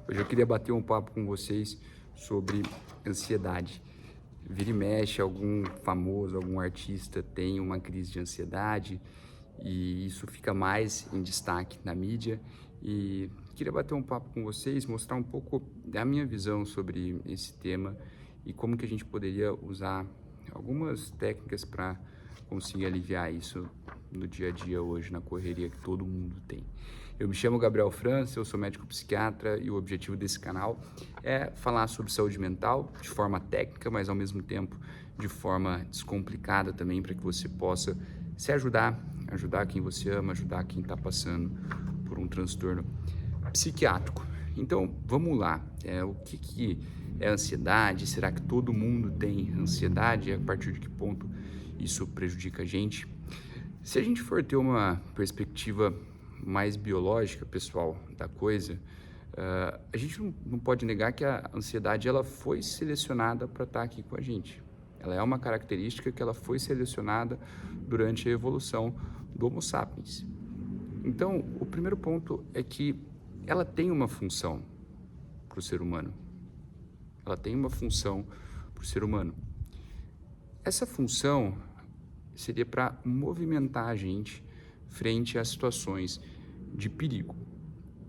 Hoje eu queria bater um papo com vocês sobre ansiedade. Vira e mexe, algum famoso, algum artista tem uma crise de ansiedade e isso fica mais em destaque na mídia. E queria bater um papo com vocês, mostrar um pouco da minha visão sobre esse tema e como que a gente poderia usar algumas técnicas para conseguir aliviar isso no dia a dia hoje, na correria que todo mundo tem. Eu me chamo Gabriel França, eu sou médico psiquiatra e o objetivo desse canal é falar sobre saúde mental de forma técnica, mas ao mesmo tempo de forma descomplicada também, para que você possa se ajudar, ajudar quem você ama, ajudar quem está passando por um transtorno psiquiátrico. Então, vamos lá. O que é ansiedade? Será que todo mundo tem ansiedade? A partir de que ponto isso prejudica a gente? Se a gente for ter uma perspectiva mais biológica, pessoal, da coisa, a gente não pode negar que a ansiedade ela foi selecionada para estar aqui com a gente. Ela é uma característica que ela foi selecionada durante a evolução do Homo sapiens. Então, o primeiro ponto é que ela tem uma função para o ser humano. Ela tem uma função para o ser humano. Essa função seria para movimentar a gente frente a situações de perigo.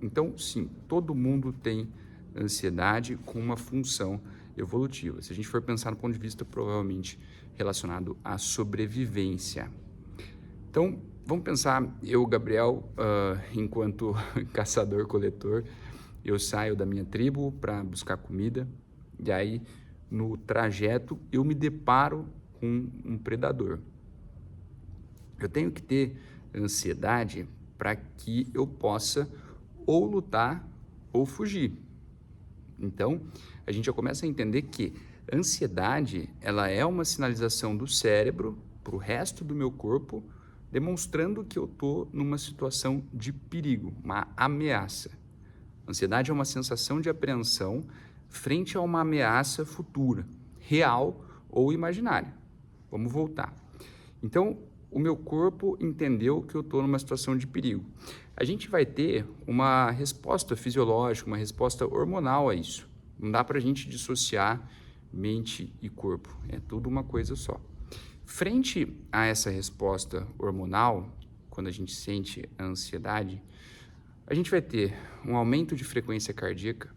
Então, sim, todo mundo tem ansiedade com uma função evolutiva. Se a gente for pensar no ponto de vista provavelmente relacionado à sobrevivência. Então, vamos pensar, eu, Gabriel, enquanto caçador-coletor, eu saio da minha tribo para buscar comida, e aí, no trajeto, eu me deparo com um predador. Eu tenho que ter ansiedade para que eu possa ou lutar ou fugir. Então, a gente já começa a entender que a ansiedade, ela é uma sinalização do cérebro para o resto do meu corpo, demonstrando que eu estou numa situação de perigo, uma ameaça. A ansiedade é uma sensação de apreensão frente a uma ameaça futura, real ou imaginária. Vamos voltar. Então, o meu corpo entendeu que eu estou numa situação de perigo. A gente vai ter uma resposta fisiológica, uma resposta hormonal a isso. Não dá para a gente dissociar mente e corpo, é tudo uma coisa só. Frente a essa resposta hormonal, quando a gente sente a ansiedade, a gente vai ter um aumento de frequência cardíaca.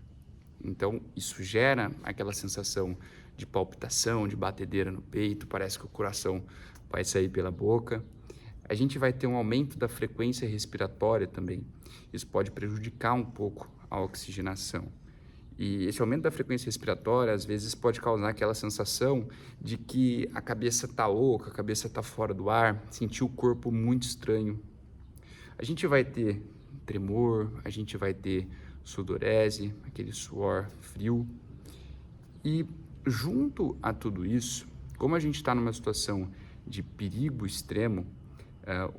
Então, isso gera aquela sensação de palpitação, de batedeira no peito, parece que o coração vai sair pela boca. A gente vai ter um aumento da frequência respiratória também. Isso pode prejudicar um pouco a oxigenação. E esse aumento da frequência respiratória, às vezes, pode causar aquela sensação de que a cabeça está oca, a cabeça está fora do ar, sentir o corpo muito estranho. A gente vai ter tremor, a gente vai ter sudorese, aquele suor frio. E junto a tudo isso, como a gente está numa situação de perigo extremo,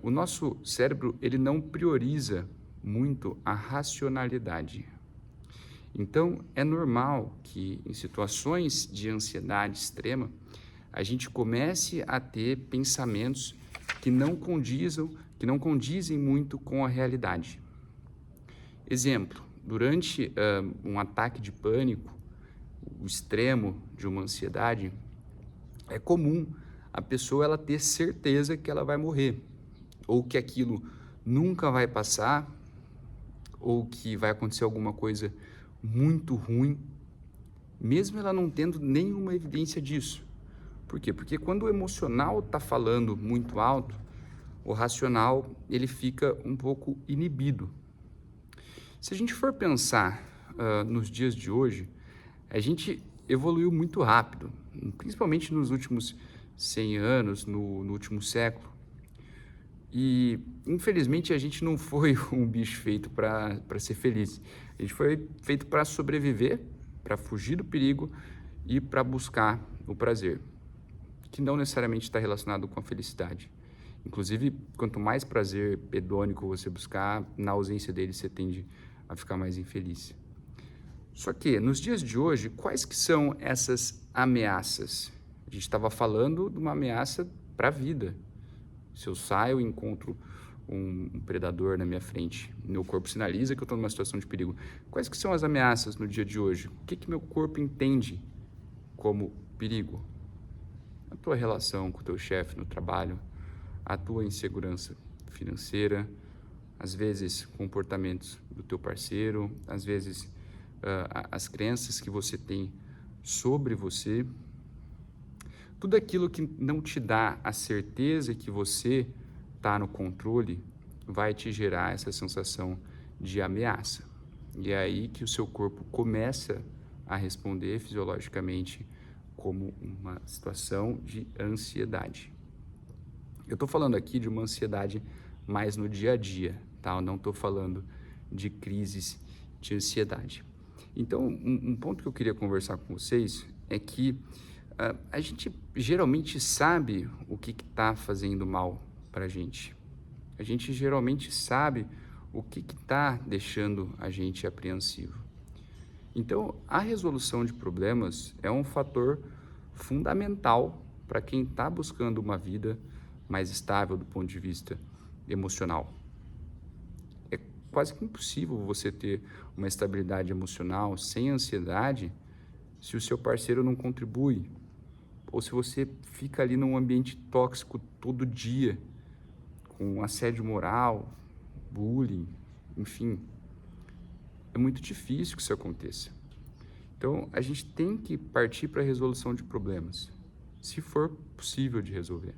o nosso cérebro ele não prioriza muito a racionalidade. Então, é normal que em situações de ansiedade extrema, a gente comece a ter pensamentos que não condizem muito com a realidade. Exemplo, durante um ataque de pânico, o extremo de uma ansiedade, é comum a pessoa ela ter certeza que ela vai morrer, ou que aquilo nunca vai passar, ou que vai acontecer alguma coisa muito ruim, mesmo ela não tendo nenhuma evidência disso. Por quê? Porque quando o emocional está falando muito alto, o racional ele fica um pouco inibido. Se a gente for pensar nos dias de hoje, a gente evoluiu muito rápido, principalmente nos últimos 100 anos, no último século. E, infelizmente, a gente não foi um bicho feito para ser feliz. A gente foi feito para sobreviver, para fugir do perigo e para buscar o prazer, que não necessariamente está relacionado com a felicidade. Inclusive, quanto mais prazer hedônico você buscar, na ausência dele você tende a ficar mais infeliz. Só que, nos dias de hoje, quais que são essas ameaças? A gente estava falando de uma ameaça para a vida. Se eu saio e encontro um predador na minha frente. Meu corpo sinaliza que eu estou numa situação de perigo. Quais que são as ameaças no dia de hoje? O que meu corpo entende como perigo? A tua relação com o teu chefe no trabalho, a tua insegurança financeira, às vezes comportamentos do teu parceiro, às vezes as crenças que você tem sobre você. Tudo aquilo que não te dá a certeza que você está no controle vai te gerar essa sensação de ameaça. E é aí que o seu corpo começa a responder fisiologicamente como uma situação de ansiedade. Eu estou falando aqui de uma ansiedade mais no dia a dia, tá? Eu não estou falando de crises de ansiedade. Então, um ponto que eu queria conversar com vocês é que a gente geralmente sabe o que está fazendo mal para a gente. A gente geralmente sabe o que está deixando a gente apreensivo. Então, a resolução de problemas é um fator fundamental para quem está buscando uma vida mais estável do ponto de vista emocional. É quase que impossível você ter uma estabilidade emocional sem ansiedade se o seu parceiro não contribui, ou se você fica ali num ambiente tóxico todo dia, com assédio moral, bullying, enfim. É muito difícil que isso aconteça. Então, a gente tem que partir para a resolução de problemas, se for possível de resolver.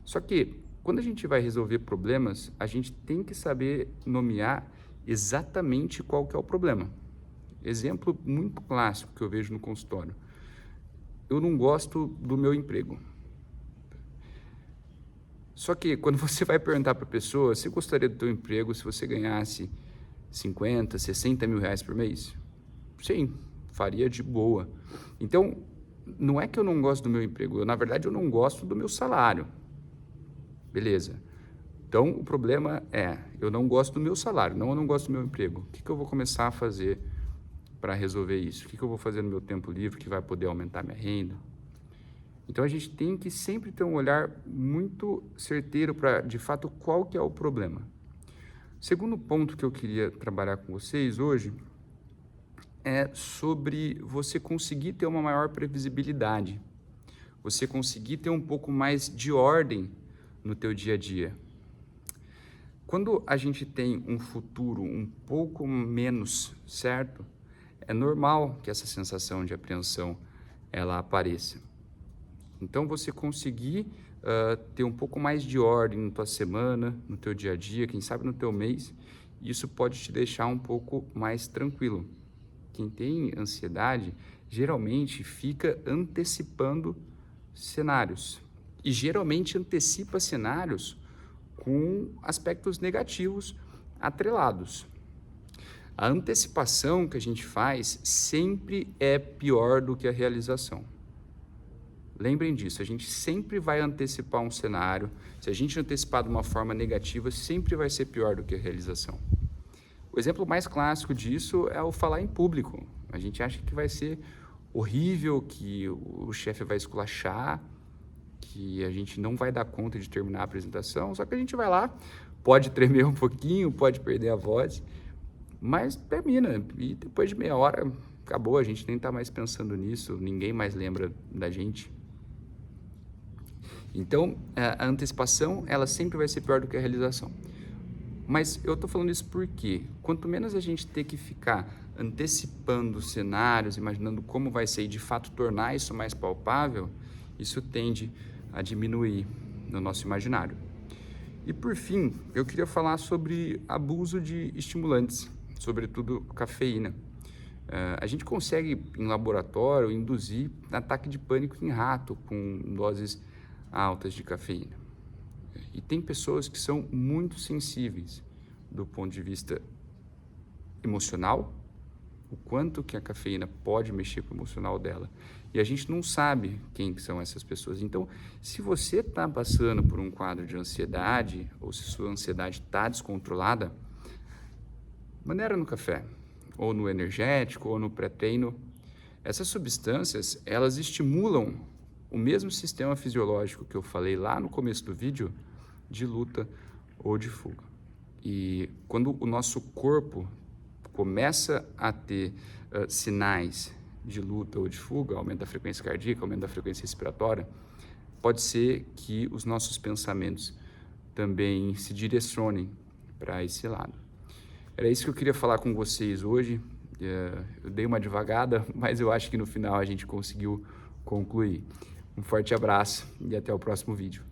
Só que, quando a gente vai resolver problemas, a gente tem que saber nomear exatamente qual que é o problema. Exemplo muito clássico que eu vejo no consultório. Eu não gosto do meu emprego. Só que quando você vai perguntar para a pessoa, você gostaria do teu emprego se você ganhasse 50, 60 mil reais por mês? Sim, faria de boa. Então, não é que eu não gosto do meu emprego, na verdade eu não gosto do meu salário. Beleza. Então, o problema é, eu não gosto do meu salário, não eu não gosto do meu emprego. O que eu vou começar a fazer para resolver isso? O que eu vou fazer no meu tempo livre que vai poder aumentar minha renda? Então, a gente tem que sempre ter um olhar muito certeiro para, de fato, qual que é o problema. Segundo ponto que eu queria trabalhar com vocês hoje é sobre você conseguir ter uma maior previsibilidade, você conseguir ter um pouco mais de ordem no teu dia a dia. Quando a gente tem um futuro um pouco menos certo, é normal que essa sensação de apreensão ela apareça. Então, você conseguir ter um pouco mais de ordem na tua semana, no teu dia a dia, quem sabe no teu mês, isso pode te deixar um pouco mais tranquilo. Quem tem ansiedade, geralmente fica antecipando cenários. E geralmente antecipa cenários com aspectos negativos atrelados. A antecipação que a gente faz sempre é pior do que a realização. Lembrem disso, a gente sempre vai antecipar um cenário. Se a gente antecipar de uma forma negativa, sempre vai ser pior do que a realização. O exemplo mais clássico disso é o falar em público. A gente acha que vai ser horrível, que o chefe vai esculachar, que a gente não vai dar conta de terminar a apresentação, só que a gente vai lá, pode tremer um pouquinho, pode perder a voz, mas termina. E depois de meia hora, acabou, a gente nem está mais pensando nisso, ninguém mais lembra da gente. Então, a antecipação, ela sempre vai ser pior do que a realização. Mas eu estou falando isso porque quanto menos a gente ter que ficar antecipando cenários, imaginando como vai ser e de fato tornar isso mais palpável, isso tende a diminuir no nosso imaginário. E por fim, eu queria falar sobre abuso de estimulantes, sobretudo cafeína. A gente consegue em laboratório induzir ataque de pânico em rato com doses altas de cafeína. E tem pessoas que são muito sensíveis do ponto de vista emocional, o quanto que a cafeína pode mexer com o emocional dela. E a gente não sabe quem são essas pessoas. Então, se você está passando por um quadro de ansiedade, ou se sua ansiedade está descontrolada, maneira no café, ou no energético, ou no pré-treino. Essas substâncias, elas estimulam o mesmo sistema fisiológico que eu falei lá no começo do vídeo, de luta ou de fuga. E quando o nosso corpo começa a ter sinais de luta ou de fuga, aumento da frequência cardíaca, aumento da frequência respiratória, pode ser que os nossos pensamentos também se direcionem para esse lado. Era isso que eu queria falar com vocês hoje. Eu dei uma devagada, mas eu acho que no final a gente conseguiu concluir. Um forte abraço e até o próximo vídeo.